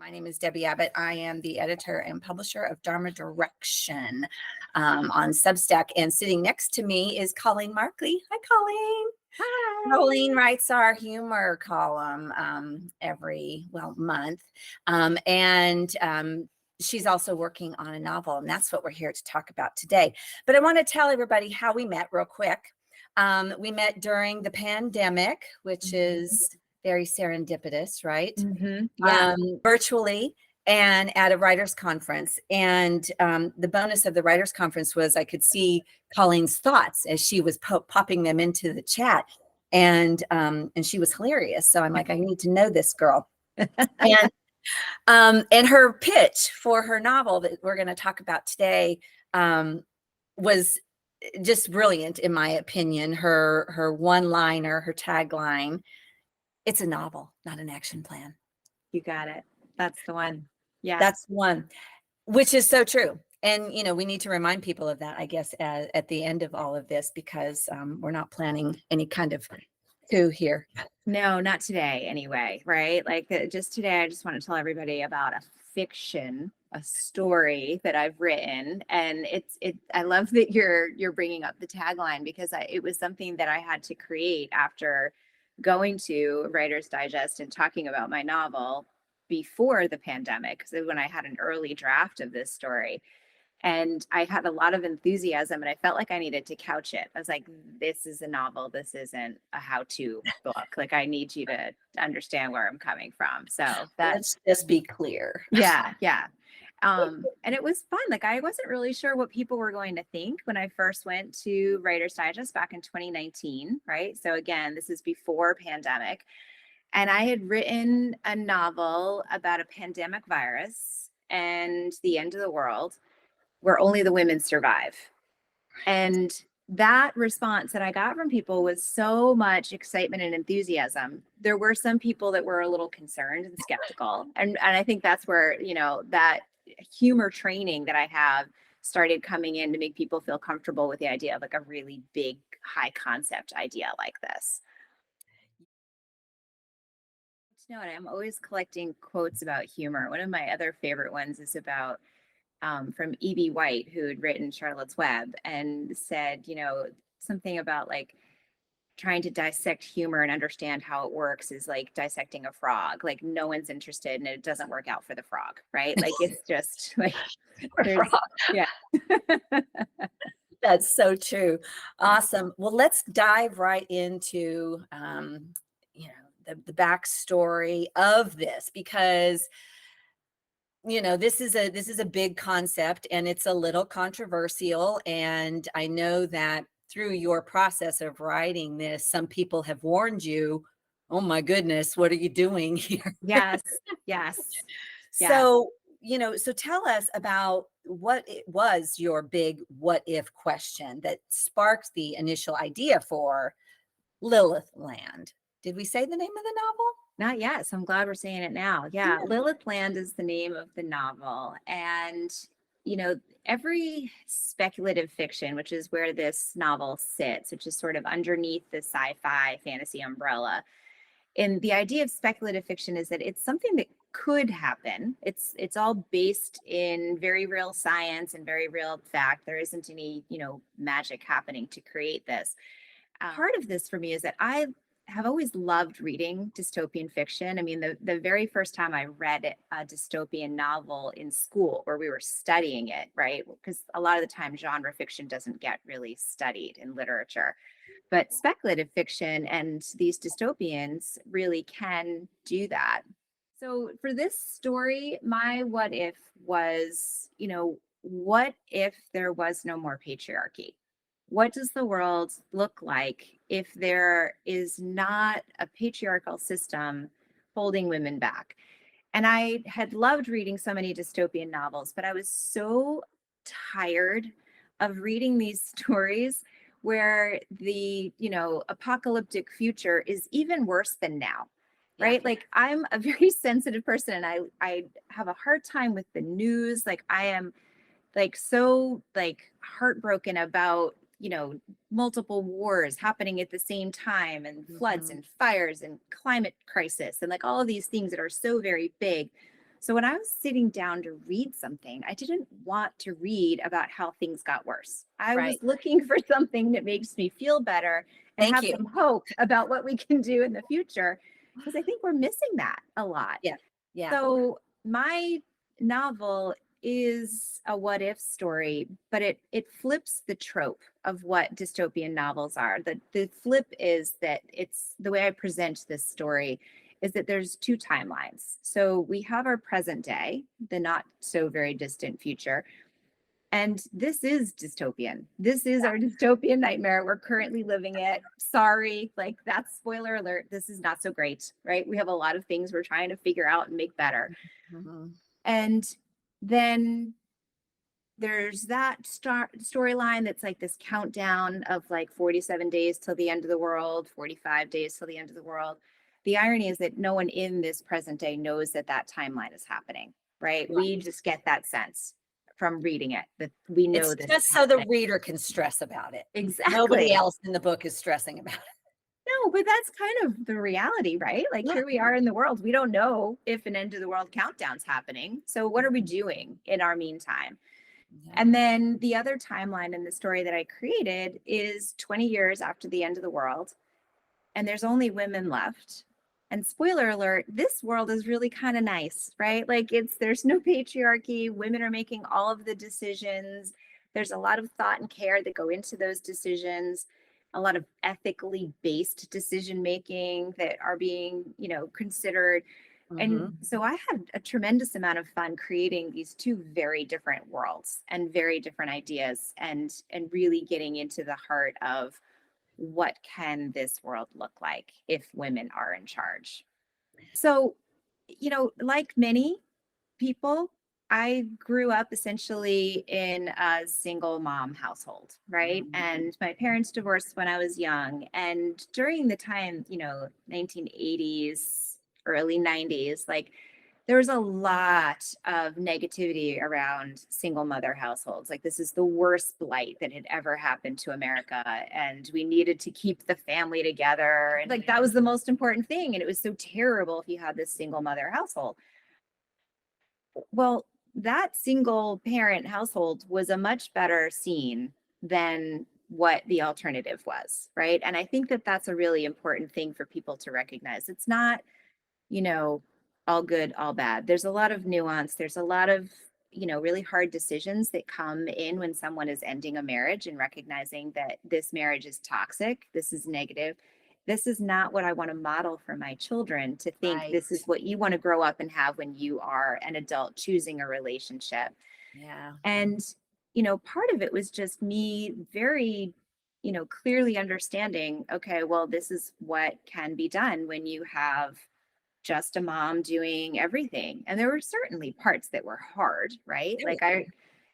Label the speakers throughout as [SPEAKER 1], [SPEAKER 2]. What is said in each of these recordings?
[SPEAKER 1] My name is Debbie Abbott. I am the editor and publisher of Dharma Direction on Substack. And sitting next to me is Colleen Markley. Hi, Colleen.
[SPEAKER 2] Hi.
[SPEAKER 1] Colleen writes our humor column every month. She's also working on a novel, and that's what we're here to talk about today. But I want to tell everybody how we met real quick. We met during the pandemic, which is very serendipitous, right?
[SPEAKER 2] Yeah.
[SPEAKER 1] Virtually and at a writers' conference. And the bonus of the writers' conference was I could see Colleen's thoughts as she was popping them into the chat. And she was hilarious. So I'm like, I need to know this girl. And her pitch for her novel that we're going to talk about today was just brilliant, in my opinion. Her one-liner, her tagline: "It's a novel, not an action plan."
[SPEAKER 2] You got it. That's the one. Yeah.
[SPEAKER 1] That's one, which is so true. And, we need to remind people of that, I guess, at the end of all of this, because we're not planning any kind of coup here.
[SPEAKER 2] No, not today anyway, right? Just today, I just want to tell everybody about a story that I've written. And I love that you're bringing up the tagline, because it was something that I had to create after going to Writer's Digest and talking about my novel before the pandemic, because when I had an early draft of this story. And I had a lot of enthusiasm, and I felt like I needed to couch it. I was like, this is a novel. This isn't a how-to book. I need you to understand where I'm coming from. So
[SPEAKER 1] let's just be clear.
[SPEAKER 2] Yeah. And it was fun. I wasn't really sure what people were going to think when I first went to Writer's Digest back in 2019, right? So again, this is before pandemic. And I had written a novel about a pandemic virus and the end of the world, where only the women survive. And that response that I got from people was so much excitement and enthusiasm. There were some people that were a little concerned and skeptical. And I think that's where, that humor training that I have started coming in to make people feel comfortable with the idea of a really big, high concept idea like this. I'm always collecting quotes about humor. One of my other favorite ones is about from E.B. White, who had written Charlotte's Web, and said, something about trying to dissect humor and understand how it works is like dissecting a frog. No one's interested, and it doesn't work out for the frog, right? It's just yeah.
[SPEAKER 1] That's so true. Awesome. Well, let's dive right into the backstory of this, because this is a big concept, and it's a little controversial. And I know that through your process of writing this, some people have warned you, oh my goodness, what are you doing here?
[SPEAKER 2] Yes.
[SPEAKER 1] So, so tell us about what it was, your big what if question that sparked the initial idea for LILITH Land. Did we say the name of the novel?
[SPEAKER 2] Not yet. So I'm glad we're saying it now. Yeah. LILITH Land is the name of the novel. And, every speculative fiction, which is where this novel sits, which is sort of underneath the sci-fi fantasy umbrella. And the idea of speculative fiction is that it's something that could happen. It's all based in very real science and very real fact. There isn't any, magic happening to create this. Part of this for me is that I have always loved reading dystopian fiction. I mean, the very first time I read a dystopian novel in school, where we were studying it, right? Because a lot of the time genre fiction doesn't get really studied in literature. But speculative fiction and these dystopians really can do that. So for this story, my what if was, what if there was no more patriarchy? What does the world look like if there is not a patriarchal system holding women back? And I had loved reading so many dystopian novels, but I was so tired of reading these stories where the, apocalyptic future is even worse than now, right?
[SPEAKER 1] Yeah.
[SPEAKER 2] I'm a very sensitive person, and I have a hard time with the news. I am so heartbroken about multiple wars happening at the same time, and floods and fires and climate crisis, and all of these things that are so very big. So when I was sitting down to read something, I didn't want to read about how things got worse. I was
[SPEAKER 1] Right.
[SPEAKER 2] looking for something that makes me feel better and
[SPEAKER 1] Thank
[SPEAKER 2] have
[SPEAKER 1] you.
[SPEAKER 2] some hope about what we can do in the future, because I think we're missing that a lot.
[SPEAKER 1] Yeah. Yeah.
[SPEAKER 2] So my novel is a what if story, but it flips the trope of what dystopian novels are. The flip is that it's the way I present this story is that there's two timelines. So we have our present day, the not so very distant future. And this is dystopian. This is our dystopian nightmare. We're currently living it. Sorry, like that's spoiler alert. This is not so great, right? We have a lot of things we're trying to figure out and make better.
[SPEAKER 1] Mhm.
[SPEAKER 2] And then there's that storyline that's like this countdown of like 47 days till the end of the world, 45 days till the end of the world. The irony is that no one in this present day knows that that timeline is happening, right?
[SPEAKER 1] Right.
[SPEAKER 2] We just get that sense from reading it that we know
[SPEAKER 1] It's
[SPEAKER 2] this is
[SPEAKER 1] just so the
[SPEAKER 2] happening.
[SPEAKER 1] reader can stress about it.
[SPEAKER 2] Exactly.
[SPEAKER 1] Nobody else in the book is stressing about it.
[SPEAKER 2] No, but that's kind of the reality, right? Like
[SPEAKER 1] Yeah.
[SPEAKER 2] here we are in the world. We don't know if an end of the world countdown's happening. So what are we doing in our meantime?
[SPEAKER 1] Yeah.
[SPEAKER 2] And then the other timeline in the story that I created is 20 years after the end of the world, and there's only women left. And spoiler alert, this world is really kind of nice, right? Like there's no patriarchy. Women are making all of the decisions. There's a lot of thought and care that go into those decisions, a lot of ethically based decision making that are being, considered. And
[SPEAKER 1] Mhm.
[SPEAKER 2] so I had a tremendous amount of fun creating these two very different worlds and very different ideas and really getting into the heart of what can this world look like if women are in charge. So, like many people, I grew up essentially in a single mom household, right?
[SPEAKER 1] Mhm.
[SPEAKER 2] And my parents divorced when I was young. And during the time, 1980s, early 90s, like there was a lot of negativity around single mother households. Like this is the worst blight that had ever happened to America. And we needed to keep the family together. And like that was the most important thing. And it was so terrible if you had this single mother household. Well, that single parent household was a much better scene than what the alternative was, right? And I think that that's a really important thing for people to recognize. It's not, you know, all good, all bad. There's a lot of nuance. There's a lot of, really hard decisions that come in when someone is ending a marriage and recognizing that this marriage is toxic, this is negative. This is not what I want to model for my children to think
[SPEAKER 1] Right.
[SPEAKER 2] this is what you want to grow up and have when you are an adult choosing a relationship.
[SPEAKER 1] Yeah.
[SPEAKER 2] And, part of it was just me very, clearly understanding, okay, well, this is what can be done when you have just a mom doing everything. And there were certainly parts that were hard, right? Like I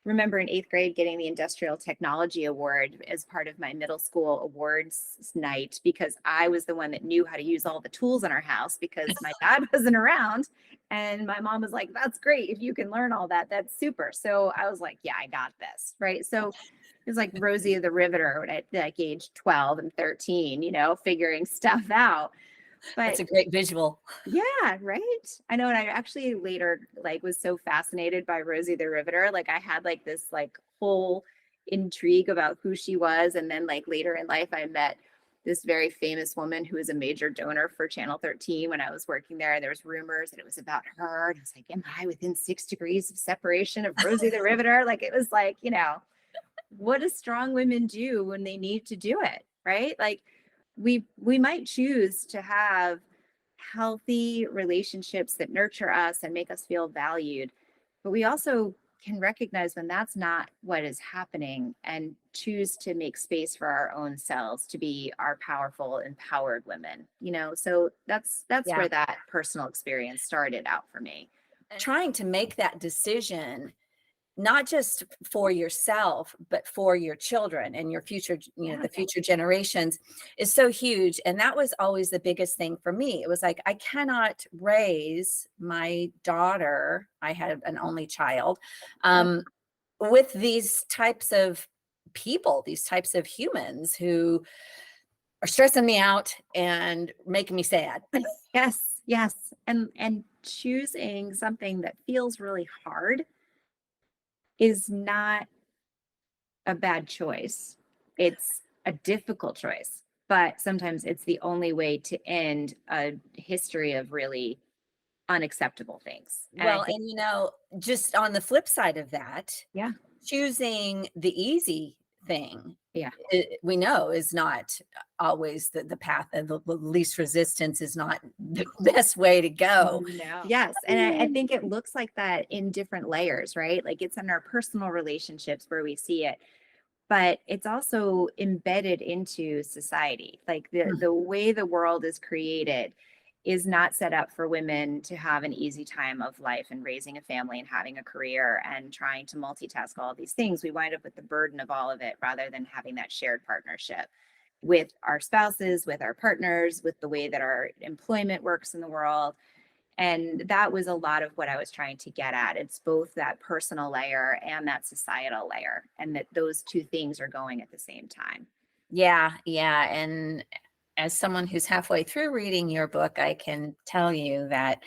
[SPEAKER 2] remember in 8th grade getting the Industrial Technology Award as part of my middle school awards night because I was the one that knew how to use all the tools in our house because my dad wasn't around. And my mom was like, that's great. If you can learn all that, that's super. So I was like, yeah, I got this. Right. So it was like Rosie the Riveter at like age 12 and 13, figuring stuff out.
[SPEAKER 1] That's
[SPEAKER 2] But
[SPEAKER 1] a great visual.
[SPEAKER 2] yeah, right. I know. And I actually later like was so fascinated by Rosie the Riveter. Like I had like this like whole intrigue about who she was. And then like later in life, I met this very famous woman who was a major donor for Channel 13 when I was working there. There was rumors that it was about her. And I was like, am I within 6 degrees of separation of Rosie the Riveter? Like it was like, what do strong women do when they need to do it? Right. Like we might choose to have healthy relationships that nurture us and make us feel valued. But we also can recognize when that's not what is happening and choose to make space for our own selves to be our powerful, empowered women, So that's
[SPEAKER 1] Yeah.
[SPEAKER 2] where that personal experience started out for me.
[SPEAKER 1] Trying to make that decision, not just for yourself, but for your children and your future, the future generations is so huge. And that was always the biggest thing for me. It was like, I cannot raise my daughter. I had an only child, with these types of people, these types of humans who are stressing me out and making me sad.
[SPEAKER 2] Yes. And choosing something that feels really hard is not a bad choice. It's a difficult choice, but sometimes it's the only way to end a history of really unacceptable things. And I
[SPEAKER 1] Well,
[SPEAKER 2] think,
[SPEAKER 1] and just on the flip side of that,
[SPEAKER 2] yeah,
[SPEAKER 1] choosing the easy thing,
[SPEAKER 2] yeah.
[SPEAKER 1] we know is not always the path of the least resistance, is not the best way to go.
[SPEAKER 2] No. Yes. And I think it looks like that in different layers, right? Like it's in our personal relationships where we see it, but it's also embedded into society. Like the way the world is created is not set up for women to have an easy time of life and raising a family and having a career and trying to multitask all of these things. We wind up with the burden of all of it rather than having that shared partnership with our spouses, with our partners, with the way that our employment works in the world. And that was a lot of what I was trying to get at. It's both that personal layer and that societal layer, and that those two things are going at the same time.
[SPEAKER 1] Yeah, yeah. And as someone who's halfway through reading your book, I can tell you that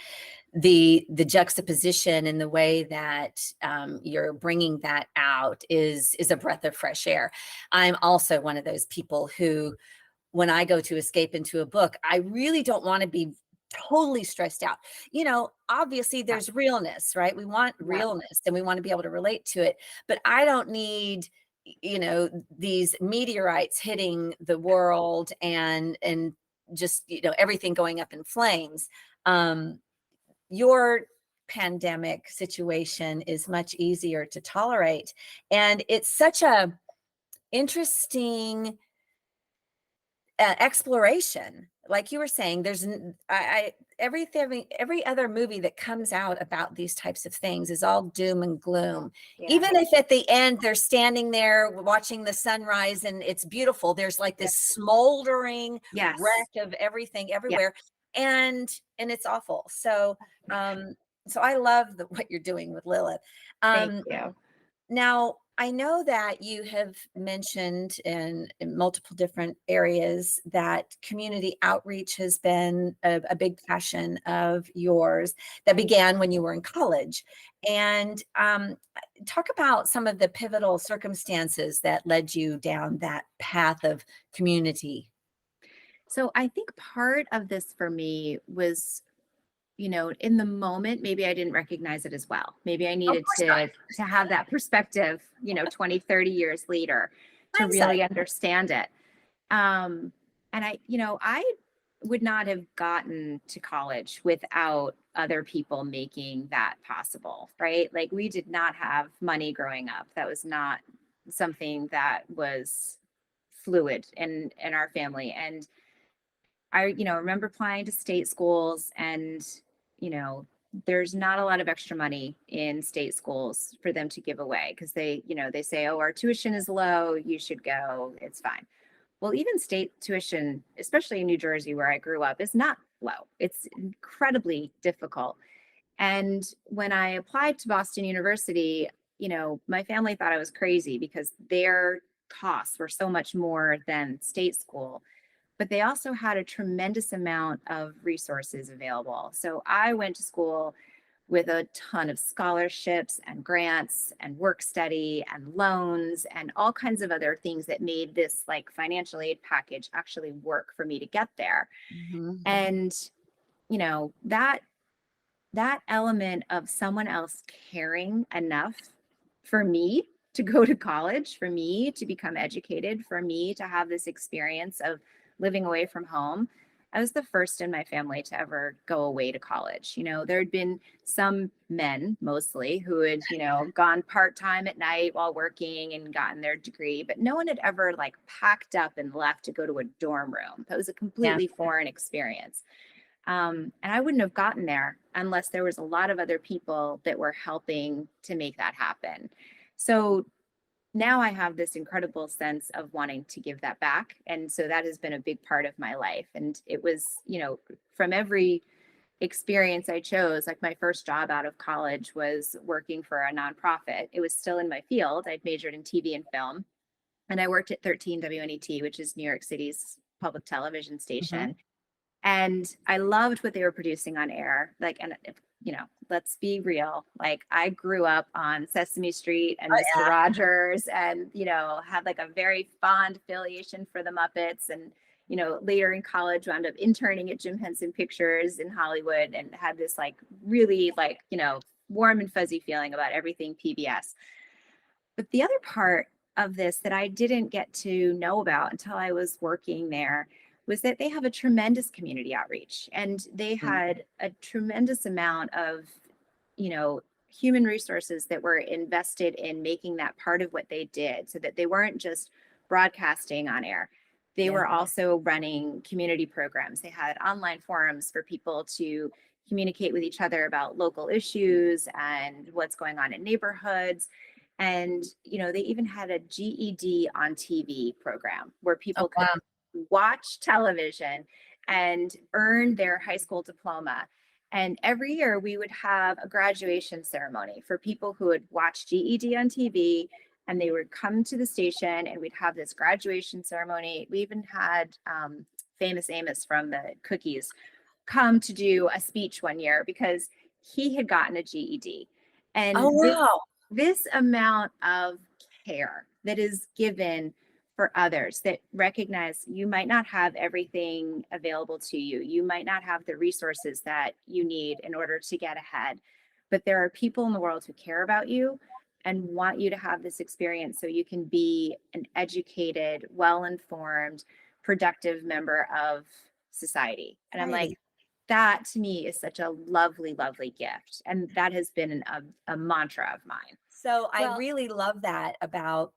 [SPEAKER 1] the juxtaposition and the way that you're bringing that out is a breath of fresh air. I'm also one of those people who, when I go to escape into a book, I really don't want to be totally stressed out. Obviously
[SPEAKER 2] Yeah.
[SPEAKER 1] there's realness, right? We want
[SPEAKER 2] Yeah.
[SPEAKER 1] realness and we want to be able to relate to it, but I don't need these meteorites hitting the world and just everything going up in flames. Your pandemic situation is much easier to tolerate, and it's such a interesting exploration. Like you were saying, every other movie that comes out about these types of things is all doom and gloom.
[SPEAKER 2] Yeah.
[SPEAKER 1] Even if at the end they're standing there watching the sunrise and it's beautiful, there's like this smoldering
[SPEAKER 2] Yes.
[SPEAKER 1] wreck of everything
[SPEAKER 2] Yeah.
[SPEAKER 1] everywhere, and it's awful. So I love what you're doing with Lilith.
[SPEAKER 2] Thank you.
[SPEAKER 1] Now, I know that you have mentioned in multiple different areas that community outreach has been a big passion of yours that began when you were in college. And talk about some of the pivotal circumstances that led you down that path of community.
[SPEAKER 2] So I think part of this for me was, in the moment, maybe I didn't recognize it as well. Maybe I
[SPEAKER 1] Of
[SPEAKER 2] needed
[SPEAKER 1] course not.
[SPEAKER 2] to have that perspective, 20, 30 years later to
[SPEAKER 1] Hindsight.
[SPEAKER 2] really understand it. And I would not have gotten to college without other people making that possible, right? Like we did not have money growing up. That was not something that was fluid in our family. And I, remember applying to state schools and, you know, there's not a lot of extra money in state schools for them to give away because they say, oh, our tuition is low, you should go, it's fine. Well, even state tuition, especially in New Jersey where I grew up, is not low. It's incredibly difficult. And when I applied to Boston University, my family thought I was crazy because their costs were so much more than state school, but they also had a tremendous amount of resources available. So I went to school with a ton of scholarships and grants and work study and loans and all kinds of other things that made this like financial aid package actually work for me to get there.
[SPEAKER 1] Mhm.
[SPEAKER 2] And that element of someone else caring enough for me to go to college, for me to become educated, for me to have this experience of living away from home. I was the first in my family to ever go away to college. There had been some men mostly who had, gone part-time at night while working and gotten their degree, but no one had ever like packed up and left to go to a dorm room. That was a
[SPEAKER 1] Yeah.
[SPEAKER 2] completely foreign experience. And I wouldn't have gotten there unless there was a lot of other people that were helping to make that happen. So now I have this incredible sense of wanting to give that back. And so that has been a big part of my life. And it was, from every experience I chose, like my first job out of college was working for a nonprofit. It was still in my field. I'd majored in TV and film. And I worked at 13 WNET, which is New York City's public television
[SPEAKER 1] Mhm.
[SPEAKER 2] station. And I loved what they were producing on air. Like, and let's be real. Like I grew up on Sesame Street and
[SPEAKER 1] Oh,
[SPEAKER 2] Mr.
[SPEAKER 1] yeah.
[SPEAKER 2] Rogers and, had like a very fond affiliation for the Muppets and, later in college wound up interning at Jim Henson Pictures in Hollywood and had this like really like, warm and fuzzy feeling about everything PBS. But the other part of this that I didn't get to know about until I was working there was that they have a tremendous community outreach and they
[SPEAKER 1] Mm.
[SPEAKER 2] had a tremendous amount of, human resources that were invested in making that part of what they did so that they weren't just broadcasting on air. They
[SPEAKER 1] Yeah.
[SPEAKER 2] were also running community programs. They had online forums for people to communicate with each other about local issues and what's going on in neighborhoods. And, they even had a GED on TV program where
[SPEAKER 1] Oh,
[SPEAKER 2] people could
[SPEAKER 1] wow.
[SPEAKER 2] watch television and earn their high school diploma. And every year we would have a graduation ceremony for people who would watch GED on TV and they would come to the station and we'd have this graduation ceremony. We even had Famous Amos from the Cookies come to do a speech one year because he had gotten a GED. And
[SPEAKER 1] Oh, wow.
[SPEAKER 2] this amount of care that is given for others that recognize you might not have everything available to you. You might not have the resources that you need in order to get ahead, but there are people in the world who care about you and want you to have this experience so you can be an educated, well-informed, productive member of society. And I'm like,
[SPEAKER 1] Right.
[SPEAKER 2] that to me is such a lovely, lovely gift. And that has been a mantra of mine.
[SPEAKER 1] So I
[SPEAKER 2] Well,
[SPEAKER 1] really love that about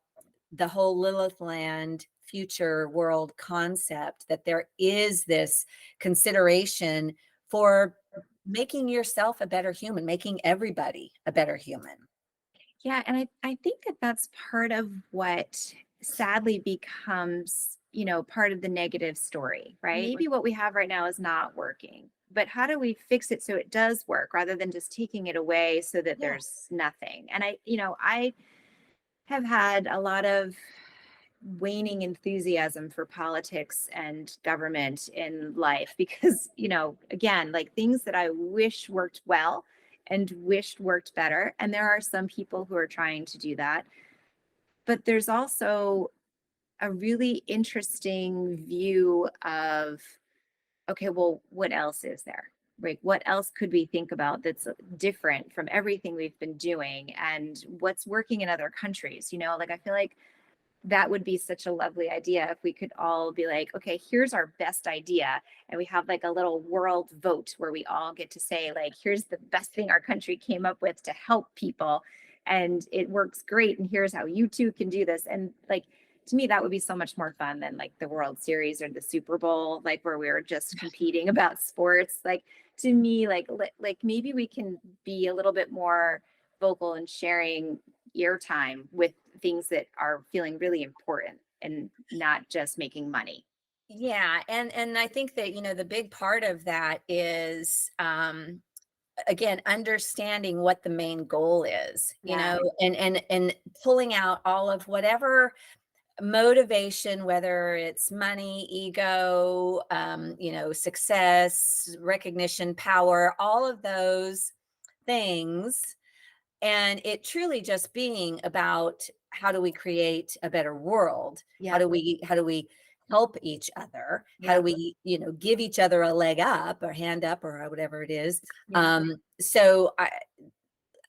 [SPEAKER 1] the whole Lilith Land future world concept, that there is this consideration for making yourself a better human, making everybody a better human.
[SPEAKER 2] yeah. And I think that that's part of what sadly becomes, part of the negative story, right? Maybe what we have right now is not working, but how do we fix it so it does work rather than just taking it away so that
[SPEAKER 1] Yeah.
[SPEAKER 2] there's nothing? And I have had a lot of waning enthusiasm for politics and government in life because, again, like things that I wish worked well and wished worked better. And there are some people who are trying to do that. But there's also a really interesting view of, okay, well, what else is there? Like, what else could we think about that's different from everything we've been doing and what's working in other countries? Like I feel like that would be such a lovely idea if we could all be like, okay, here's our best idea. And we have like a little world vote where we all get to say, like, here's the best thing our country came up with to help people. And it works great. And here's how you too can do this. And like, to me, that would be so much more fun than like the World Series or the Super Bowl, like where we were just competing about sports. Like to me, like maybe we can be a little bit more vocal and sharing airtime with things that are feeling really important and not just making money.
[SPEAKER 1] Yeah, and I think that, the big part of that is again, understanding what the main goal is,
[SPEAKER 2] Yeah.
[SPEAKER 1] and pulling out all of whatever motivation, whether it's money, ego, success, recognition, power, all of those things, and it truly just being about how do we create a better world? How
[SPEAKER 2] Yeah.
[SPEAKER 1] do we help each other? How do
[SPEAKER 2] Yeah.
[SPEAKER 1] we, give each other a leg up or hand up or whatever it is?
[SPEAKER 2] Yeah.
[SPEAKER 1] So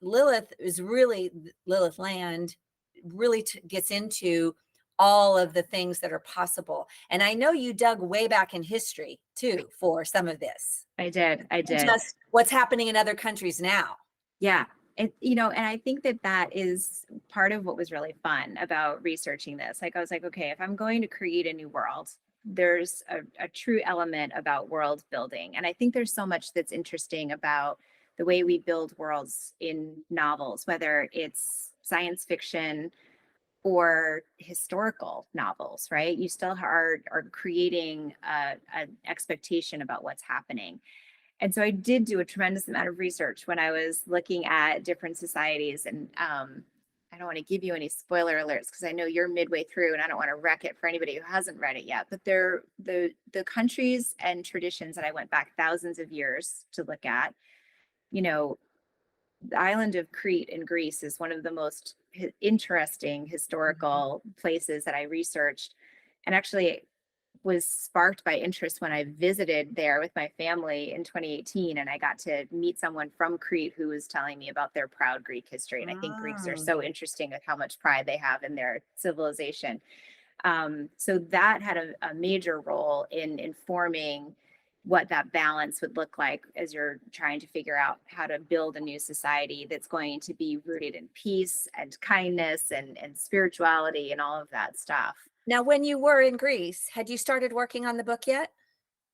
[SPEAKER 1] Lilith Land really gets into all of the things that are possible. And I know you dug way back in history too for some of this,
[SPEAKER 2] I did. I
[SPEAKER 1] and
[SPEAKER 2] did.
[SPEAKER 1] just what's happening in other countries now.
[SPEAKER 2] Yeah. And I think that that is part of what was really fun about researching this. Like, I was like, okay, if I'm going to create a new world, there's a true element about world building. And I think there's so much that's interesting about the way we build worlds in novels, whether it's science fiction or historical novels, right? You still are creating an expectation about what's happening. And so I did do a tremendous amount of research when I was looking at different societies. And I don't want to give you any spoiler alerts because I know you're midway through and I don't want to wreck it for anybody who hasn't read it yet. But they're the countries and traditions that I went back thousands of years to look at you know, the island of Crete in Greece is one of the most interesting historical places that I researched, and actually was sparked by interest when I visited there with my family in 2018, and I got to meet someone from Crete who was telling me about their proud Greek history. And I think Greeks are
[SPEAKER 1] Mm.
[SPEAKER 2] so interesting at how much pride they have in their civilization. So that had a major role in informing what that balance would look like as you're trying to figure out how to build a new society that's going to be rooted in peace and kindness and spirituality and all of that stuff.
[SPEAKER 1] Now, when you were in Greece, had you started working on the book yet?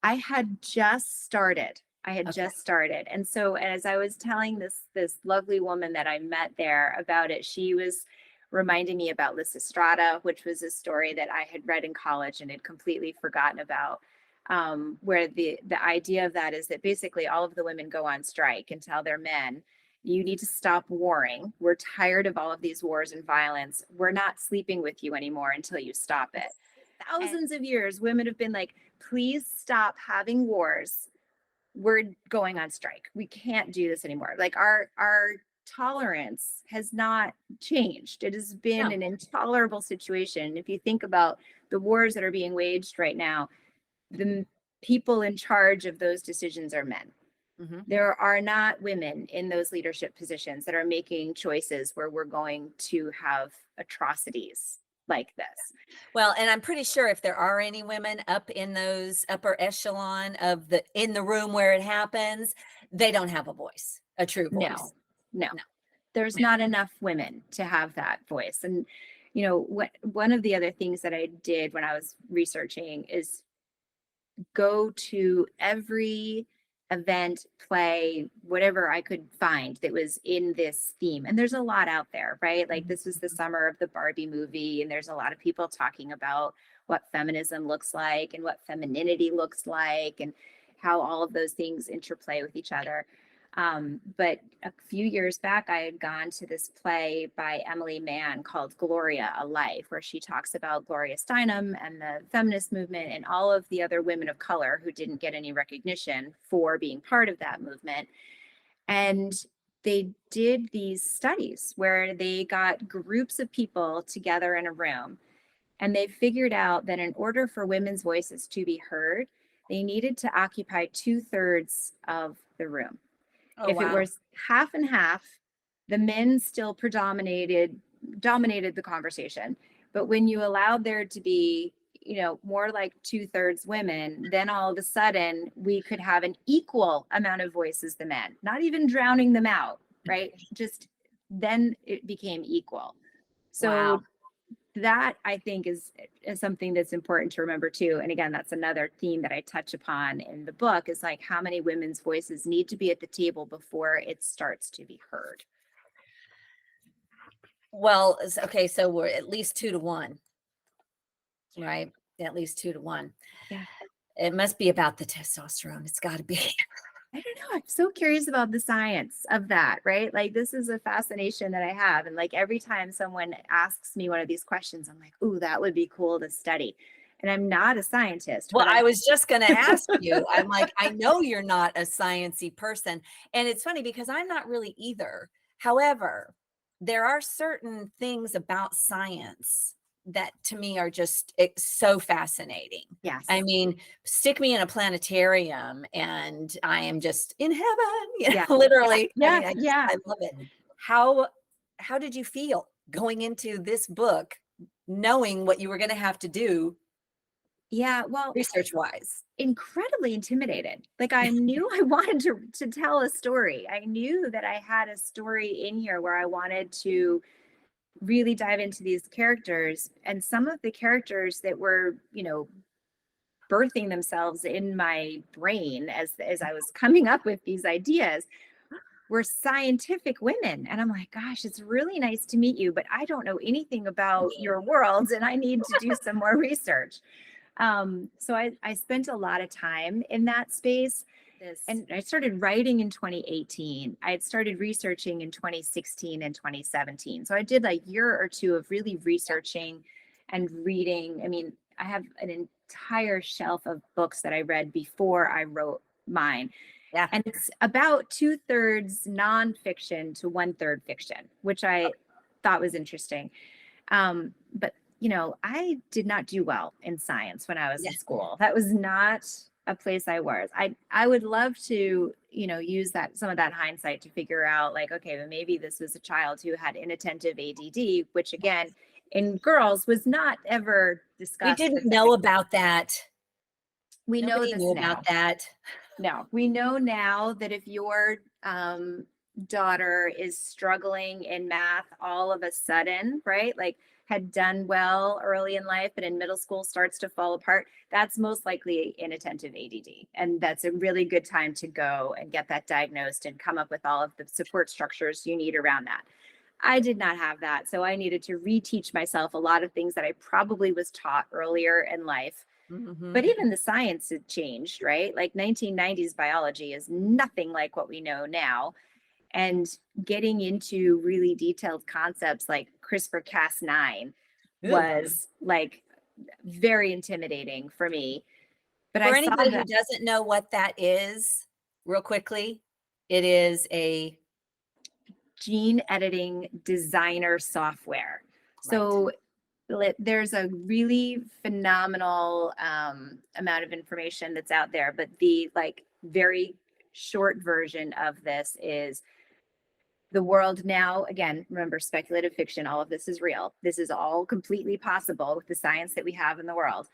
[SPEAKER 2] I had just started. I had
[SPEAKER 1] Okay.
[SPEAKER 2] just started. And so as I was telling this lovely woman that I met there about it, she was reminding me about Lysistrata, which was a story that I had read in college and had completely forgotten about. Where the idea of that is that basically all of the women go on strike and tell their men, you need to stop warring. We're tired of all of these wars and violence. We're not sleeping with you anymore until you stop it. Thousands of years, women have been like, please stop having wars. We're going on strike. We can't do this anymore. Like our tolerance has not changed. It has been
[SPEAKER 1] No.
[SPEAKER 2] an intolerable situation. If you think about the wars that are being waged right now, the people in charge of those decisions are men.
[SPEAKER 1] Mhm.
[SPEAKER 2] There are not women in those leadership positions that are making choices where we're going to have atrocities like this.
[SPEAKER 1] Well, and I'm pretty sure if there are any women up in those upper echelon of in the room where it happens, they don't have a voice, a true voice.
[SPEAKER 2] No,
[SPEAKER 1] No.
[SPEAKER 2] there's not enough women to have that voice. And, one of the other things that I did when I was researching is go to every event, play, whatever I could find that was in this theme. And there's a lot out there, right? Like this was the summer of the Barbie movie, and there's a lot of people talking about what feminism looks like and what femininity looks like and how all of those things interplay with each other. But a few years back, I had gone to this play by Emily Mann called Gloria, A Life, where she talks about Gloria Steinem and the feminist movement and all of the other women of color who didn't get any recognition for being part of that movement. And they did these studies where they got groups of people together in a room, and they figured out that in order for women's voices to be heard, they needed to occupy 2/3 of the room.
[SPEAKER 1] Oh,
[SPEAKER 2] If it
[SPEAKER 1] wow.
[SPEAKER 2] was half and half, the men still dominated the conversation. But when you allowed there to be, more like 2/3 women, then all of a sudden we could have an equal amount of voice as the men, not even drowning them out, right? Just then it became equal. So
[SPEAKER 1] Wow.
[SPEAKER 2] that I think is something that's important to remember too. And again, that's another theme that I touch upon in the book is like how many women's voices need to be at the table before it starts to be heard.
[SPEAKER 1] Well, okay, so we're at least 2 to 1, right? At least 2 to 1.
[SPEAKER 2] Yeah.
[SPEAKER 1] It must be about the testosterone. It's got to be.
[SPEAKER 2] I don't know. I'm so curious about the science of that, right? Like this is a fascination that I have. And like every time someone asks me one of these questions, I'm like, ooh, that would be cool to study. And I'm not a scientist,
[SPEAKER 1] Well,
[SPEAKER 2] but
[SPEAKER 1] I was just going to ask you. I'm like, I know you're not a sciencey person. And it's funny because I'm not really either. However, there are certain things about science that to me are just so fascinating.
[SPEAKER 2] yes.
[SPEAKER 1] I mean, stick me in a planetarium and I am just in heaven,
[SPEAKER 2] Yeah.
[SPEAKER 1] literally.
[SPEAKER 2] Yeah.
[SPEAKER 1] I mean,
[SPEAKER 2] Yeah.
[SPEAKER 1] I love it. How did you feel going into this book, knowing what you were going to have to do
[SPEAKER 2] Yeah. Well,
[SPEAKER 1] research wise?
[SPEAKER 2] incredibly intimidated. Like I knew I wanted to tell a story. I knew that I had a story in here where I wanted to really dive into these characters, and some of the characters that were, birthing themselves in my brain as I was coming up with these ideas were scientific women. And I'm like, gosh, it's really nice to meet you, but I don't know anything about your world and I need to do some more research. So I spent a lot of time in that space. And I started writing in 2018. I had started researching in 2016 and 2017. So I did a year or two of really researching and reading. I mean, I have an entire shelf of books that I read before I wrote mine.
[SPEAKER 1] Yeah.
[SPEAKER 2] And it's about 2/3 nonfiction to 1/3 fiction, which I thought was interesting. But I did not do well in science when I was
[SPEAKER 1] Yeah.
[SPEAKER 2] in school. That was not a place I was. I would love to, use some of that hindsight to figure out like, okay, well, maybe this was a child who had inattentive ADD, which again, in girls was not ever
[SPEAKER 1] We
[SPEAKER 2] discussed.
[SPEAKER 1] didn't know about that.
[SPEAKER 2] We know
[SPEAKER 1] Nobody
[SPEAKER 2] this
[SPEAKER 1] knew
[SPEAKER 2] now.
[SPEAKER 1] about that.
[SPEAKER 2] No, we know now that if your daughter is struggling in math all of a sudden, right? Like had done well early in life, but in middle school starts to fall apart, that's most likely inattentive ADD. And that's a really good time to go and get that diagnosed and come up with all of the support structures you need around that. I did not have that. So I needed to reteach myself a lot of things that I probably was taught earlier in life. But even the science had changed, right? Like 1990s biology is nothing like what we know now. And getting into really detailed concepts like CRISPR-Cas9 was like very intimidating for me. But
[SPEAKER 1] For
[SPEAKER 2] I saw
[SPEAKER 1] anybody who
[SPEAKER 2] that
[SPEAKER 1] doesn't know what that is, real quickly, it is a
[SPEAKER 2] gene editing designer software. So there's a really phenomenal amount of information that's out there, but the like very short version of this is the world now, again, remember speculative fiction, all of this is real. This is all completely possible with the science that we have in the world.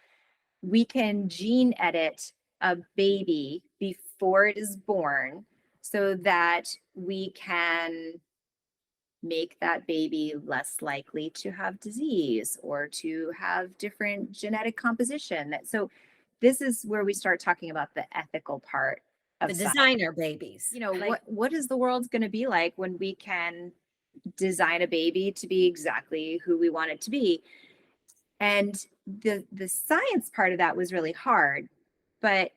[SPEAKER 2] We can gene edit a baby before it is born so that we can make that baby less likely to have disease or to have different genetic composition. So this is where we start talking about the ethical part of
[SPEAKER 1] the
[SPEAKER 2] science.
[SPEAKER 1] designer babies.
[SPEAKER 2] What is the world going to be like when we can design a baby to be exactly who we want it to be? And the science part of that was really hard, but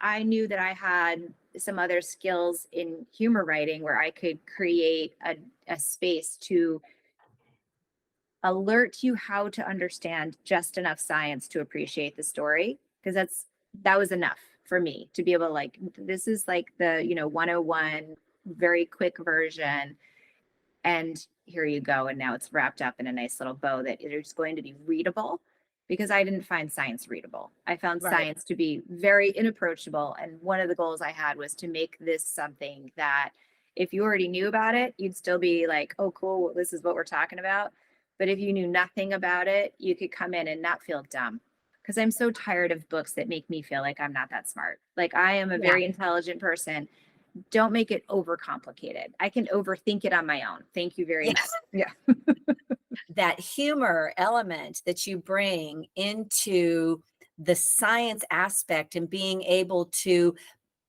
[SPEAKER 2] I knew that I had some other skills in humor writing where I could create a space to alert you how to understand just enough science to appreciate the story. Because that was enough for me to be able to like, this is like the, 101 very quick version. And here you go. And now it's wrapped up in a nice little bow that is going to be readable because I didn't find science readable. I found science to be very inapproachable. And one of the goals I had was to make this something that if you already knew about it, you'd still be like, oh, cool, this is what we're talking about. But if you knew nothing about it, you could come in and not feel dumb. Because I'm so tired of books that make me feel like I'm not that smart. Like I am a very intelligent person. Don't make it overcomplicated. I can overthink it on my own. Thank you very much. Yeah.
[SPEAKER 1] That humor element that you bring into the science aspect and being able to,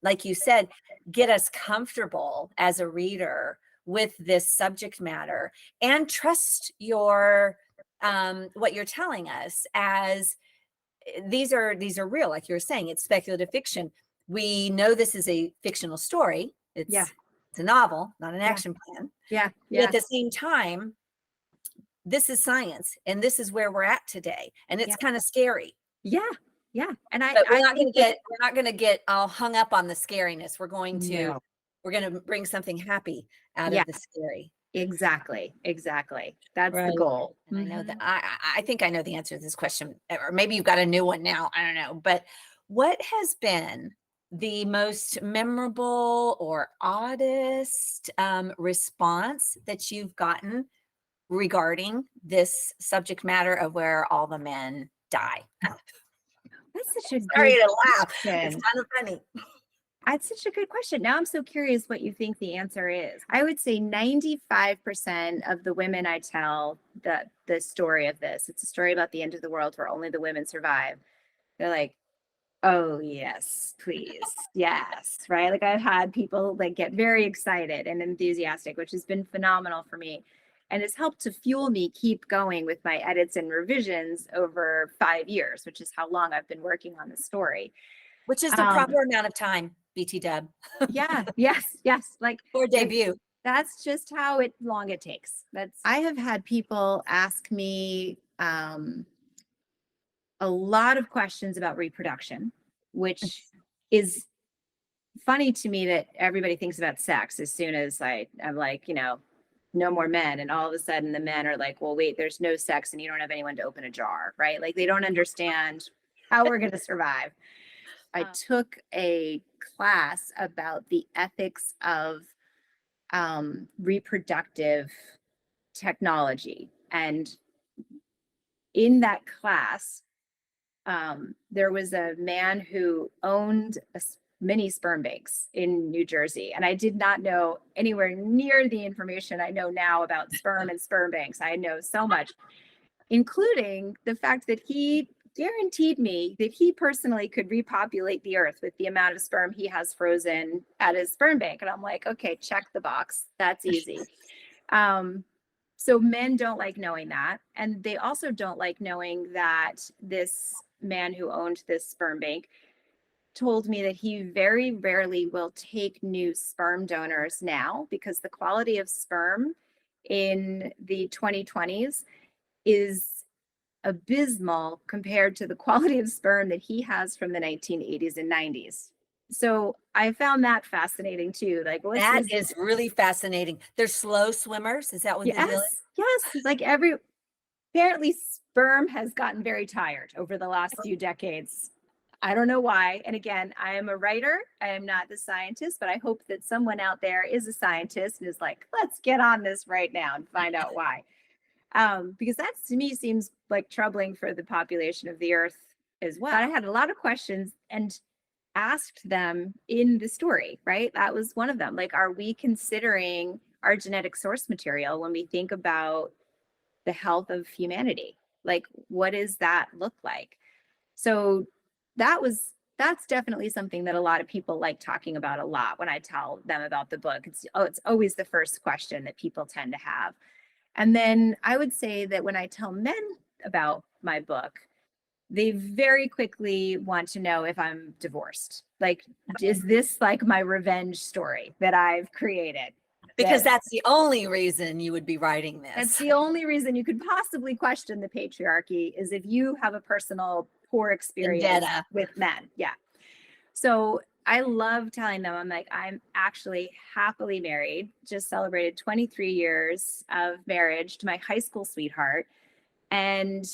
[SPEAKER 1] like you said, get us comfortable as a reader with this subject matter and trust your what you're telling us as these are real, like you're saying, it's speculative fiction. We know this is a fictional story. It's a novel, not an action plan.
[SPEAKER 2] Yeah.
[SPEAKER 1] But at the same time, this is science and this is where we're at today. And it's kind of scary.
[SPEAKER 2] Yeah. And
[SPEAKER 1] But we're not going to get all hung up on the scariness. We're going to bring something happy out of the scary.
[SPEAKER 2] Exactly. That's the goal.
[SPEAKER 1] And I know that I think I know the answer to this question, or maybe you've got a new one now. I don't know. But what has been the most memorable or oddest response that you've gotten regarding this subject matter of where all the men die?
[SPEAKER 2] That's such a
[SPEAKER 1] Sorry
[SPEAKER 2] good
[SPEAKER 1] to laugh.
[SPEAKER 2] question.
[SPEAKER 1] It's kind of funny.
[SPEAKER 2] That's such a good question. Now I'm so curious what you think the answer is. I would say 95% of the women I tell the story of this, it's a story about the end of the world where only the women survive. They're like, oh yes, please. Yes. Right. Like I've had people like get very excited and enthusiastic, which has been phenomenal for me. And it's helped to fuel me keep going with my edits and revisions over 5 years, which is how long I've been working on the story.
[SPEAKER 1] Which is the proper amount of time, BT Dub.
[SPEAKER 2] Yes. Like
[SPEAKER 1] for debut.
[SPEAKER 2] That's just how long it takes. I have had people ask me a lot of questions about reproduction, which is funny to me that everybody thinks about sex as soon as I'm like, no more men. And all of a sudden the men are like, well, wait, there's no sex and you don't have anyone to open a jar, right? Like they don't understand how we're going to survive. I took a class about the ethics of reproductive technology. And in that class, there was a man who owned many sperm banks in New Jersey. And I did not know anywhere near the information I know now about sperm and sperm banks. I know so much, including the fact that he guaranteed me that he personally could repopulate the earth with the amount of sperm he has frozen at his sperm bank. And I'm like, okay, check the box. That's easy. So men don't like knowing that. And they also don't like knowing that this man who owned this sperm bank told me that he very rarely will take new sperm donors now because the quality of sperm in the 2020s is abysmal compared to the quality of sperm that he has from the 1980s and 90s. So I found that fascinating too. Like
[SPEAKER 1] that is really fascinating. They're slow swimmers. Is that what
[SPEAKER 2] yes,
[SPEAKER 1] they do?
[SPEAKER 2] Yes. Like apparently sperm has gotten very tired over the last few decades. I don't know why. And again, I am a writer. I am not the scientist, but I hope that someone out there is a scientist and is like, let's get on this right now and find out why. Because that to me seems like troubling for the population of the earth as well. I had a lot of questions and asked them in the story, right? That was one of them. Like, are we considering our genetic source material when we think about the health of humanity? Like, what does that look like? So that's definitely something that a lot of people like talking about a lot when I tell them about the book. It's always the first question that people tend to have. And then I would say that when I tell men about my book, they very quickly want to know if I'm divorced. Like, is this like my revenge story that I've created?
[SPEAKER 1] Because that's the only reason you would be writing this.
[SPEAKER 2] That's the only reason you could possibly question the patriarchy is if you have a personal poor experience
[SPEAKER 1] Vendetta
[SPEAKER 2] with men. Yeah. So I love telling them, I'm like, I'm actually happily married, just celebrated 23 years of marriage to my high school sweetheart. And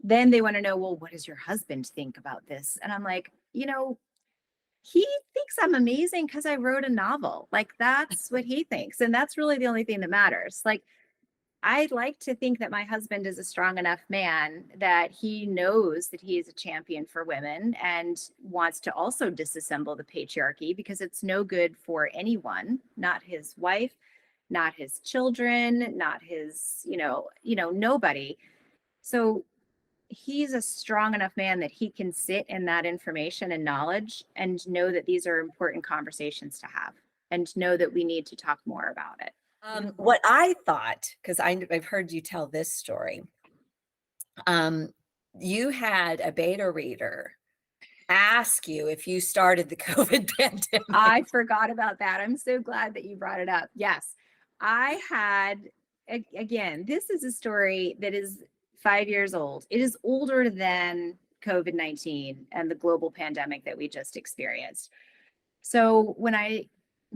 [SPEAKER 2] then they want to know, well, what does your husband think about this? And I'm like, he thinks I'm amazing because I wrote a novel. Like, that's what he thinks. And that's really the only thing that matters. Like, I'd like to think that my husband is a strong enough man that he knows that he is a champion for women and wants to also disassemble the patriarchy because it's no good for anyone, not his wife, not his children, not his, nobody. So he's a strong enough man that he can sit in that information and knowledge and know that these are important conversations to have and know that we need to talk more about it.
[SPEAKER 1] What I thought, because I've heard you tell this story, you had a beta reader ask you if you started the COVID pandemic.
[SPEAKER 2] I forgot about that. I'm so glad that you brought it up. Yes, I had, again, this is a story that is 5 years old. It is older than COVID-19 and the global pandemic that we just experienced. So when I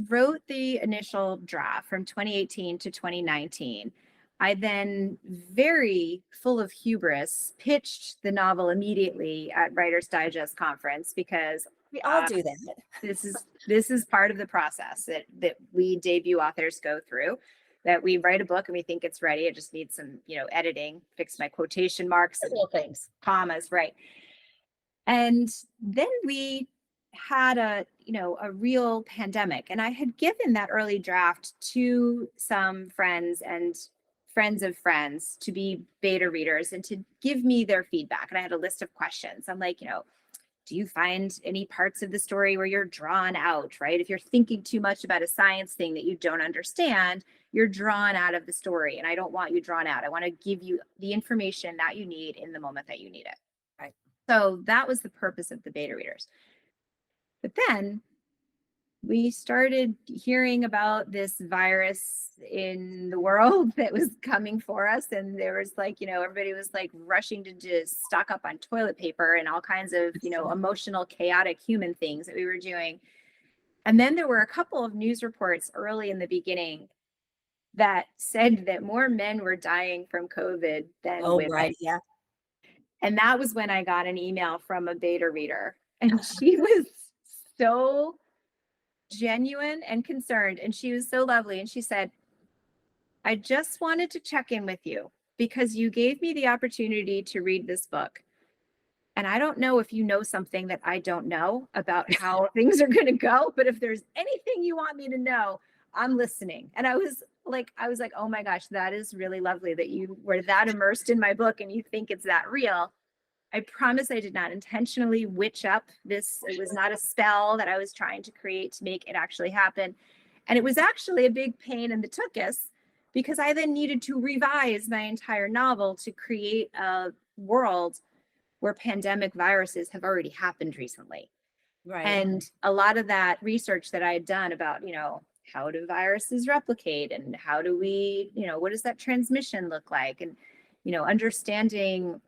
[SPEAKER 2] wrote the initial draft from 2018 to 2019, I then, very full of hubris, pitched the novel immediately at Writer's Digest conference because
[SPEAKER 1] we all do that.
[SPEAKER 2] This is part of the process that we debut authors go through. That we write a book and we think it's ready. It just needs some, editing, fix my quotation marks, and
[SPEAKER 1] things,
[SPEAKER 2] commas, right? And then we had a real pandemic, and I had given that early draft to some friends and friends of friends to be beta readers and to give me their feedback. And I had a list of questions. I'm like, do you find any parts of the story where you're drawn out, right? If you're thinking too much about a science thing that you don't understand, you're drawn out of the story. And I don't want you drawn out. I want to give you the information that you need in the moment that you need it.
[SPEAKER 1] Right.
[SPEAKER 2] So that was the purpose of the beta readers. But then we started hearing about this virus in the world that was coming for us. And there was everybody was rushing to just stock up on toilet paper and all kinds of, emotional, chaotic human things that we were doing. And then there were a couple of news reports early in the beginning that said that more men were dying from COVID than
[SPEAKER 1] Oh,
[SPEAKER 2] women.
[SPEAKER 1] right. Yeah.
[SPEAKER 2] And that was when I got an email from a beta reader, and she was so genuine and concerned, and she was so lovely. And she said, I just wanted to check in with you because you gave me the opportunity to read this book. And I don't know if you know something that I don't know about how things are going to go, but if there's anything you want me to know, I'm listening. And I was like, oh my gosh, that is really lovely that you were that immersed in my book and you think it's that real. I promise I did not intentionally witch up this. It was not a spell that I was trying to create to make it actually happen. And it was actually a big pain in the tuchus because I then needed to revise my entire novel to create a world where pandemic viruses have already happened recently.
[SPEAKER 1] Right.
[SPEAKER 2] And a lot of that research that I had done about, how do viruses replicate and how do we, what does that transmission look like? And, understanding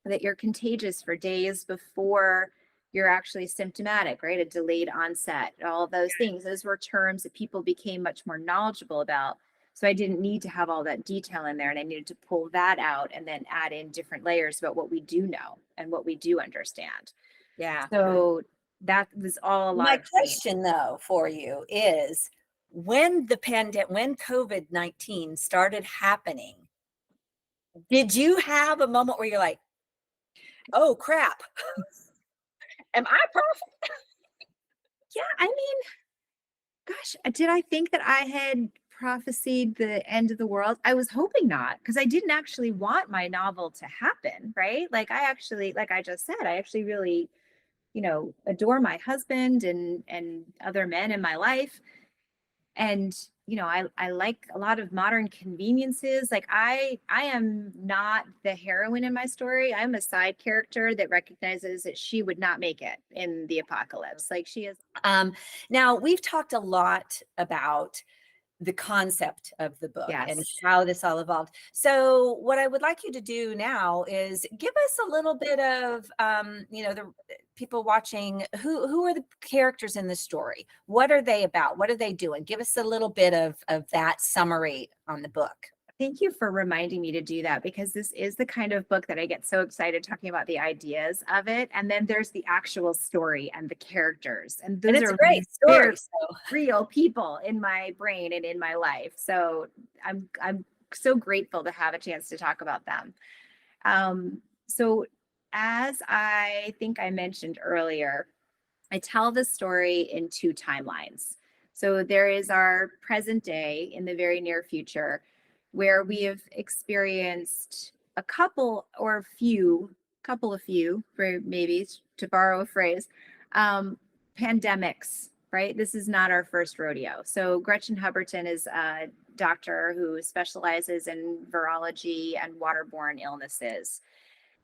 [SPEAKER 2] that you're contagious for days before you're actually symptomatic, right? A delayed onset, all of those things. Those were terms that people became much more knowledgeable about. So I didn't need to have all that detail in there, and I needed to pull that out and then add in different layers about what we do know and what we do understand.
[SPEAKER 1] Yeah.
[SPEAKER 2] So that was all a lot
[SPEAKER 1] My
[SPEAKER 2] of training.
[SPEAKER 1] question though for you is when when COVID-19 started happening, did you have a moment where you're like, oh crap, am I perfect?
[SPEAKER 2] Yeah, I mean, gosh, did I think that I had prophesied the end of the world? I was hoping not, because I didn't actually want my novel to happen, right? Like I actually, like I just said, I actually really, adore my husband and other men in my life. And I like a lot of modern conveniences. Like I am not the heroine in my story. I'm a side character that recognizes that she would not make it in the apocalypse. Like she is.
[SPEAKER 1] Now we've talked a lot about the concept of the book and
[SPEAKER 2] Yes.
[SPEAKER 1] how this all evolved. So what I would like you to do now is give us a little bit of, the people watching, who are the characters in the story? What are they about? What are they doing? Give us a little bit of that summary on the book.
[SPEAKER 2] Thank you for reminding me to do that, because this is the kind of book that I get so excited talking about the ideas of it. And then there's the actual story and the characters. And those
[SPEAKER 1] it's
[SPEAKER 2] are
[SPEAKER 1] a great
[SPEAKER 2] very
[SPEAKER 1] story. So.
[SPEAKER 2] real people in my brain and in my life. So I'm so grateful to have a chance to talk about them. So as I think I mentioned earlier, I tell the story in two timelines. So there is our present day in the very near future, where we have experienced a couple of few, for maybe to borrow a phrase, pandemics, right? This is not our first rodeo. So Gretchen Huberton is a doctor who specializes in virology and waterborne illnesses.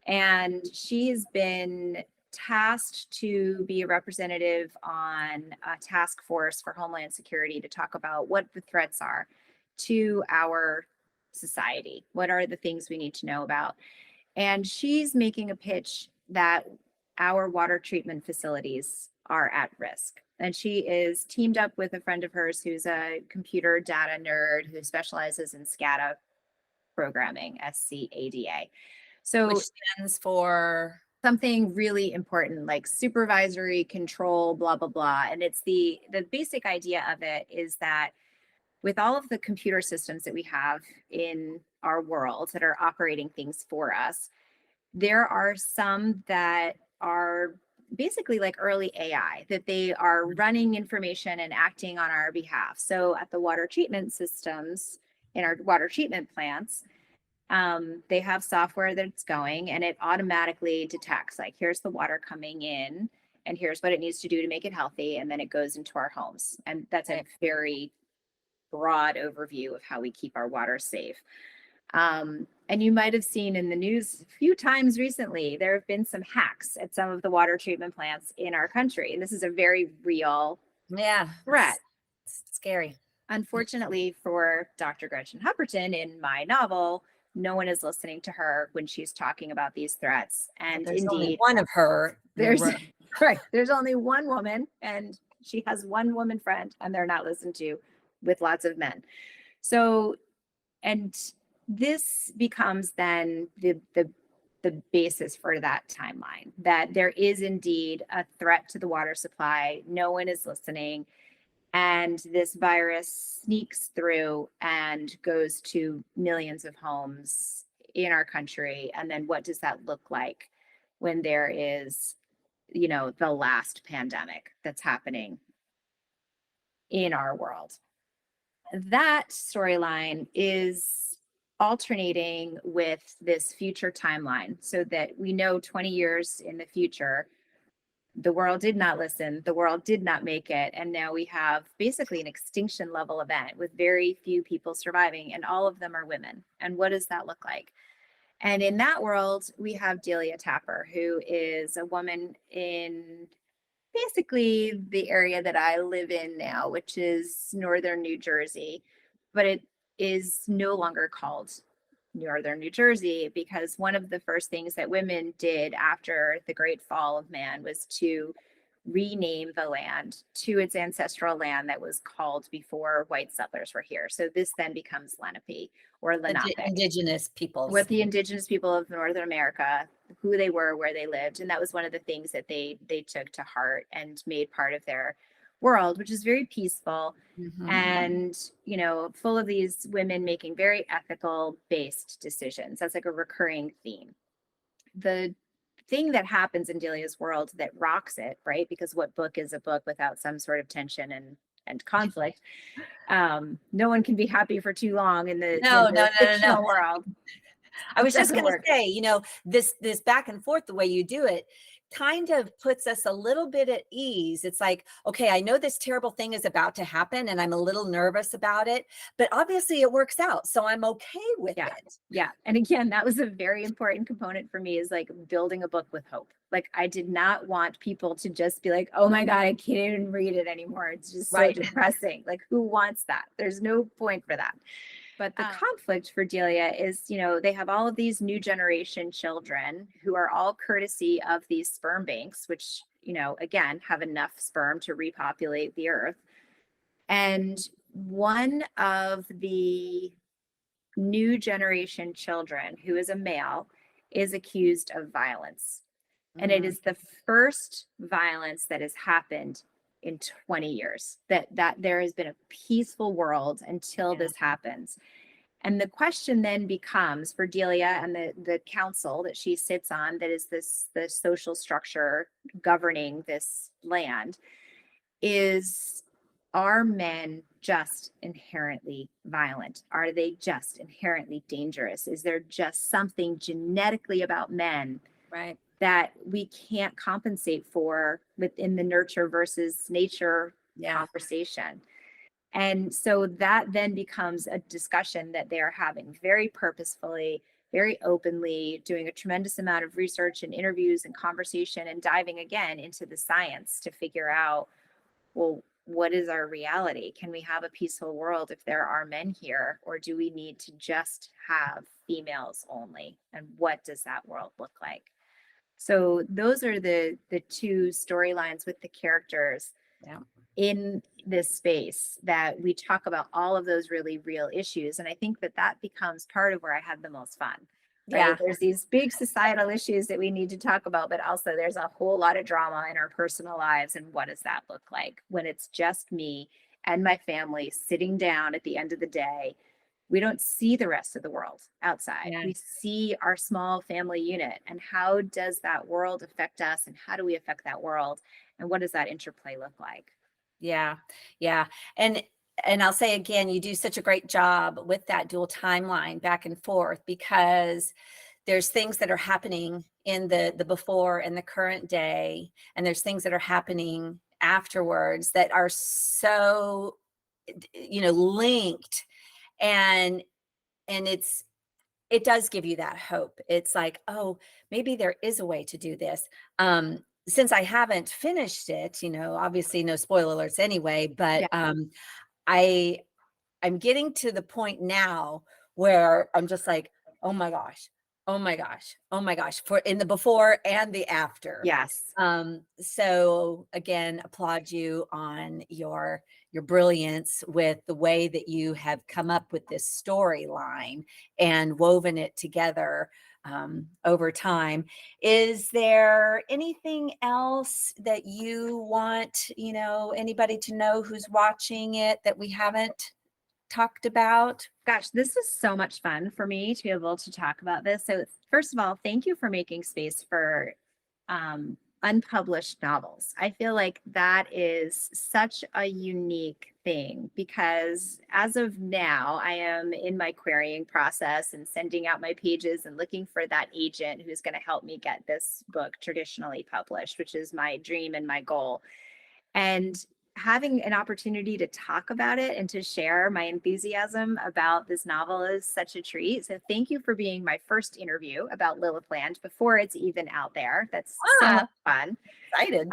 [SPEAKER 2] And she's been tasked to be a representative on a task force for Homeland Security to talk about what the threats are to our society. What are the things we need to know about? And she's making a pitch that our water treatment facilities are at risk. And she is teamed up with a friend of hers who's a computer data nerd who specializes in SCADA programming, SCADA. So
[SPEAKER 1] which stands for
[SPEAKER 2] something really important like supervisory control, blah, blah, blah. And it's the basic idea of it is that with all of the computer systems that we have in our world that are operating things for us, there are some that are basically like early AI, that they are running information and acting on our behalf. So at the water treatment systems, in our water treatment plants, they have software that's going and it automatically detects like, here's the water coming in and here's what it needs to do to make it healthy. And then it goes into our homes. And that's a very broad overview of how we keep our water safe. And you might have seen in the news a few times recently, there have been some hacks at some of the water treatment plants in our country. And this is a very real threat.
[SPEAKER 1] It's scary.
[SPEAKER 2] Unfortunately for Dr. Gretchen Huberton in my novel, no one is listening to her when she's talking about these threats. And
[SPEAKER 1] there's
[SPEAKER 2] indeed,
[SPEAKER 1] only one of her.
[SPEAKER 2] there's right. There's only one woman, and She has one woman friend and they're not listened to with lots of men. So, and this becomes then the basis for that timeline, that there is indeed a threat to the water supply. No one is listening. And this virus sneaks through and goes to millions of homes in our country. And then what does that look like when there is, the last pandemic that's happening in our world? That storyline is alternating with this future timeline so that we know 20 years in the future, the world did not listen, the world did not make it, and now we have basically an extinction level event with very few people surviving, and all of them are women. And what does that look like? And in that world, we have Delia Tapper, who is a woman in basically the area that I live in now, which is northern New Jersey, but it is no longer called northern New Jersey, because one of the first things that women did after the great fall of man was to rename the land to its ancestral land that was called before white settlers were here. So this then becomes Lenape or Lenape.
[SPEAKER 1] Indigenous peoples.
[SPEAKER 2] With the indigenous people of Northern America, who they were, where they lived. And that was one of the things that they took to heart and made part of their world, which is very peaceful and, full of these women making very ethical based decisions. That's like a recurring theme. The thing that happens in Delia's world that rocks it, right? Because what book is a book without some sort of tension and conflict? No one can be happy for too long in the fictional world.
[SPEAKER 1] I was just going to say, this back and forth, the way you do it kind of puts us a little bit at ease. It's like, okay, I know this terrible thing is about to happen and I'm a little nervous about it, but obviously it works out. So I'm okay with it.
[SPEAKER 2] Yeah. And again, that was a very important component for me, is like building a book with hope. Like I did not want people to just be like, oh my God, I can't even read it anymore. It's just so depressing. Like who wants that? There's no point for that. But the conflict for Delia is, they have all of these new generation children who are all courtesy of these sperm banks, which, again, have enough sperm to repopulate the earth. And one of the new generation children, who is a male, is accused of violence. And it is the first violence that has happened in 20 years, that there has been a peaceful world until this happens. And the question then becomes for Delia and the council that she sits on, that is the social structure governing this land, is, are men just inherently violent? Are they just inherently dangerous? Is there just something genetically about men that we can't compensate for within the nurture versus nature conversation? And so that then becomes a discussion that they're having very purposefully, very openly, doing a tremendous amount of research and interviews and conversation and diving again into the science to figure out, well, what is our reality? Can we have a peaceful world if there are men here, or do we need to just have females only? And what does that world look like? So those are the two storylines with the characters in this space, that we talk about all of those really real issues. And I think that becomes part of where I had the most fun. Right? There's these big societal issues that we need to talk about, but also there's a whole lot of drama in our personal lives. And what does that look like when it's just me and my family sitting down at the end of the day? We don't see the rest of the world outside. We see our small family unit. And how does that world affect us? And how do we affect that world? And what does that interplay look like?
[SPEAKER 1] Yeah. And I'll say again, you do such a great job with that dual timeline back and forth, because there's things that are happening in the before and the current day, and there's things that are happening afterwards that are so, linked. And it does give you that hope. It's like, oh, maybe there is a way to do this. Since I haven't finished it, obviously no spoiler alerts anyway, but I'm getting to the point now where I'm just like, oh my gosh, Oh my gosh. Oh my gosh. For in the before and the after.
[SPEAKER 2] Yes.
[SPEAKER 1] So again, applaud you on your brilliance with the way that you have come up with this storyline and woven it together over time. Is there anything else that you want, anybody to know who's watching it that we haven't talked about?
[SPEAKER 2] Gosh, this is so much fun for me to be able to talk about this. So, first of all, thank you for making space for unpublished novels. I feel like that is such a unique thing because as of now, I am in my querying process and sending out my pages and looking for that agent who's going to help me get this book traditionally published, which is my dream and my goal. And having an opportunity to talk about it and to share my enthusiasm about this novel is such a treat. So thank you for being my first interview about Lilith Land before it's even out there. That's so much fun.
[SPEAKER 1] Excited.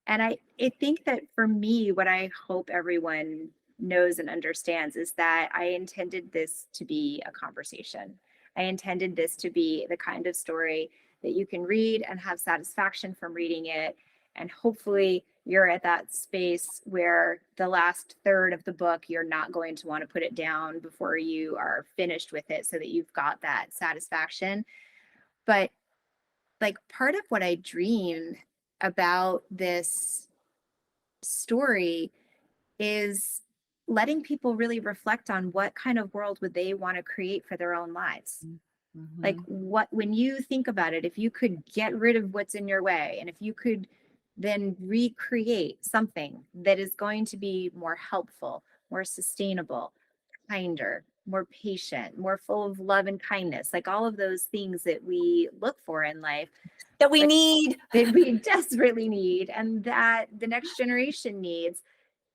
[SPEAKER 2] And I think that for me, what I hope everyone knows and understands is that I intended this to be a conversation. I intended this to be the kind of story that you can read and have satisfaction from reading it. And hopefully you're at that space where the last third of the book, you're not going to want to put it down before you are finished with it so that you've got that satisfaction. But like part of what I dream about this story is letting people really reflect on what kind of world would they want to create for their own lives.
[SPEAKER 1] Mm-hmm.
[SPEAKER 2] Like when you think about it, if you could get rid of what's in your way and if you could then recreate something that is going to be more helpful, more sustainable, kinder, more patient, more full of love and kindness, like all of those things that we look for in life
[SPEAKER 1] that we need,
[SPEAKER 2] that we desperately need, and that the next generation needs,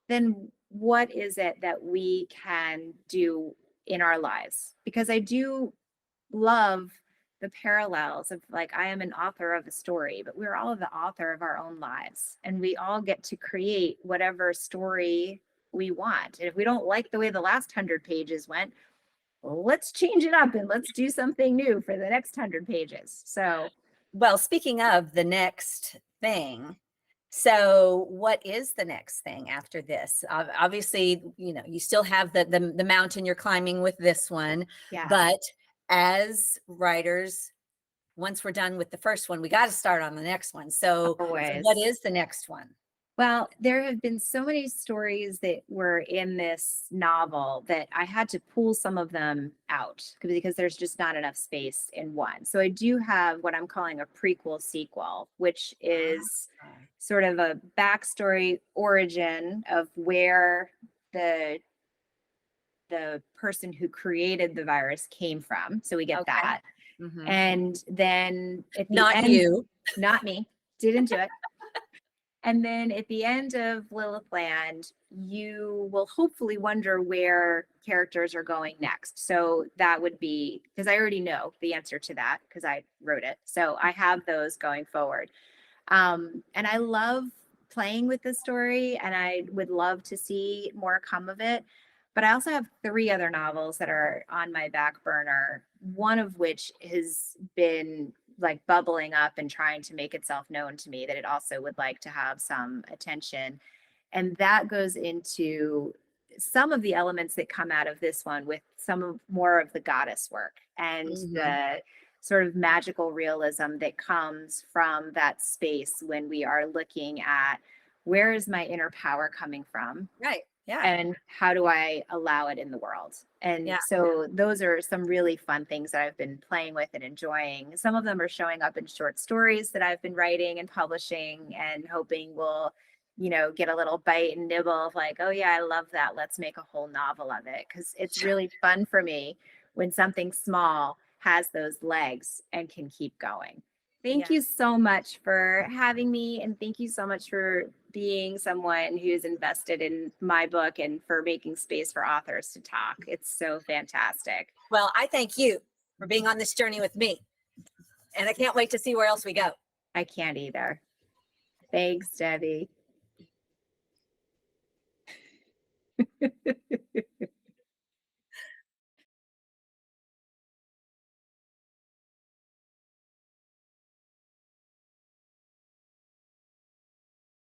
[SPEAKER 2] then what is it that we can do in our lives? Because I do love the parallels of like, I am an author of a story, but we're all the author of our own lives. And we all get to create whatever story we want. And if we don't like the way the last 100 pages went, well, let's change it up and let's do something new for the next 100 pages. So,
[SPEAKER 1] well, speaking of the next thing, so what is the next thing after this? Obviously, you still have the mountain you're climbing with this one,
[SPEAKER 2] yeah.
[SPEAKER 1] but as writers, once we're done with the first one, we got to start on the next one. So what is the next one?
[SPEAKER 2] Well, there have been so many stories that were in this novel that I had to pull some of them out because there's just not enough space in one. So I do have what I'm calling a prequel sequel, which is sort of a backstory origin of where the person who created the virus came from. So we get that. Mm-hmm. And then at the
[SPEAKER 1] not
[SPEAKER 2] end,
[SPEAKER 1] you,
[SPEAKER 2] not me, didn't do it. And then at the end of Lilith Land, you will hopefully wonder where characters are going next. So that would be, because I already know the answer to that because I wrote it. So I have those going forward. And I love playing with this story and I would love to see more come of it. But I also have 3 other novels that are on my back burner, one of which has been like bubbling up and trying to make itself known to me that it also would like to have some attention. And that goes into some of the elements that come out of this one with more of the goddess work and the sort of magical realism that comes from that space when we are looking at where is my inner power coming from?
[SPEAKER 1] Right. Yeah.
[SPEAKER 2] And how do I allow it in the world? And so those are some really fun things that I've been playing with and enjoying. Some of them are showing up in short stories that I've been writing and publishing and hoping will, get a little bite and nibble of like, oh yeah, I love that. Let's make a whole novel of it. Cause it's really fun for me when something small has those legs and can keep going. Thank you so much for having me. And thank you so much for being someone who's invested in my book and for making space for authors to talk. It's so fantastic.
[SPEAKER 1] Well, I thank you for being on this journey with me. And I can't wait to see where else we go.
[SPEAKER 2] I can't either. Thanks, Debbie.